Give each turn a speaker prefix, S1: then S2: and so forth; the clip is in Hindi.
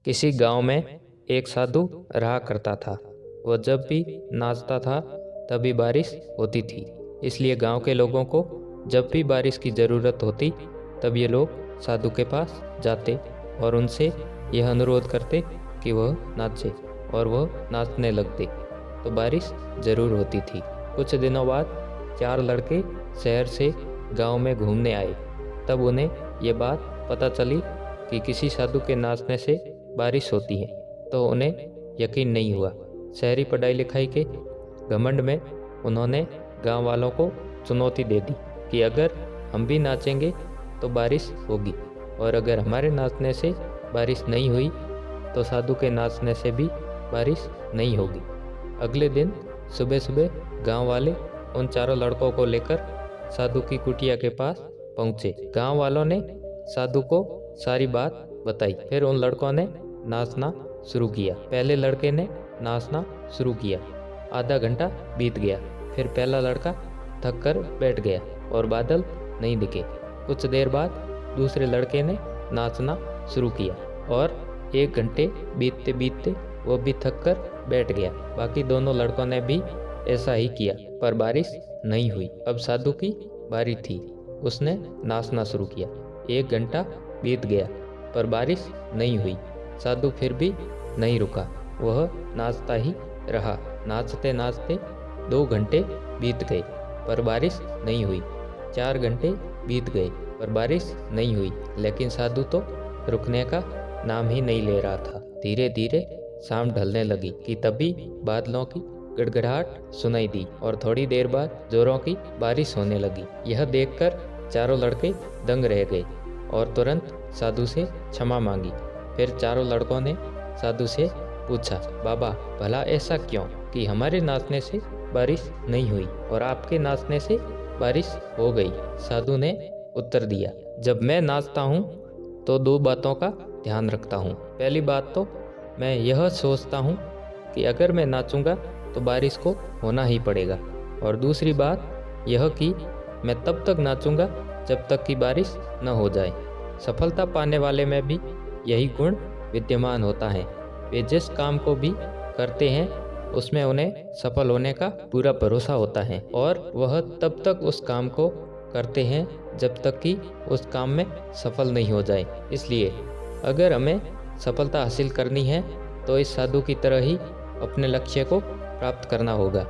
S1: किसी गांव में एक साधु रहा करता था। वह जब भी नाचता था तभी बारिश होती थी। इसलिए गांव के लोगों को जब भी बारिश की ज़रूरत होती तब ये लोग साधु के पास जाते और उनसे यह अनुरोध करते कि वह नाचे, और वह नाचने लगते तो बारिश ज़रूर होती थी। कुछ दिनों बाद 4 लड़के शहर से गांव में घूमने आए। तब उन्हें ये बात पता चली कि किसी साधु के नाचने से बारिश होती है, तो उन्हें यकीन नहीं हुआ। शहरी पढ़ाई लिखाई के घमंड में उन्होंने गांव वालों को चुनौती दे दी कि अगर हम भी नाचेंगे तो बारिश होगी, और अगर हमारे नाचने से बारिश नहीं हुई तो साधु के नाचने से भी बारिश नहीं होगी। अगले दिन सुबह सुबह गांव वाले उन चारों लड़कों को लेकर साधु की कुटिया के पास पहुंचे। गांव वालों ने साधु को सारी बात बताई। फिर उन लड़कों ने नाचना शुरू किया। पहले लड़के ने नाचना शुरू किया। आधा घंटा बीत गया। फिर पहला लड़का थक कर बैठ गया और बादल नहीं दिखे। कुछ देर बाद दूसरे लड़के ने नाचना शुरू किया और 1 घंटे बीतते बीतते वो भी थक कर बैठ गया। बाकी दोनों लड़कों ने भी ऐसा ही किया, पर बारिश नहीं हुई। अब साधु की बारी थी। उसने नाचना शुरू किया। 1 घंटा बीत गया पर बारिश नहीं हुई। साधु फिर भी नहीं रुका, वह नाचता ही रहा। नाचते नाचते 2 घंटे बीत गए पर बारिश नहीं हुई। 4 घंटे बीत गए पर बारिश नहीं हुई, लेकिन साधु तो रुकने का नाम ही नहीं ले रहा था। धीरे धीरे शाम ढलने लगी कि तभी बादलों की गड़गड़ाहट सुनाई दी और थोड़ी देर बाद जोरों की बारिश होने लगी। यह देखकर चारों लड़के दंग रह गए और तुरंत साधु से क्षमा मांगी। फिर चारों लड़कों ने साधु से पूछा, बाबा भला ऐसा क्यों कि हमारे नाचने से बारिश नहीं हुई और आपके नाचने से बारिश हो गई? साधु ने उत्तर दिया, जब मैं नाचता हूँ तो 2 बातों का ध्यान रखता हूँ। पहली बात तो मैं यह सोचता हूँ कि अगर मैं नाचूंगा तो बारिश को होना ही पड़ेगा, और दूसरी बात यह कि मैं तब तक नाचूंगा जब तक कि बारिश न हो जाए। सफलता पाने वाले में भी यही गुण विद्यमान होता है। वे जिस काम को भी करते हैं उसमें उन्हें सफल होने का पूरा भरोसा होता है, और वह तब तक उस काम को करते हैं जब तक कि उस काम में सफल नहीं हो जाए। इसलिए अगर हमें सफलता हासिल करनी है तो इस साधु की तरह ही अपने लक्ष्य को प्राप्त करना होगा।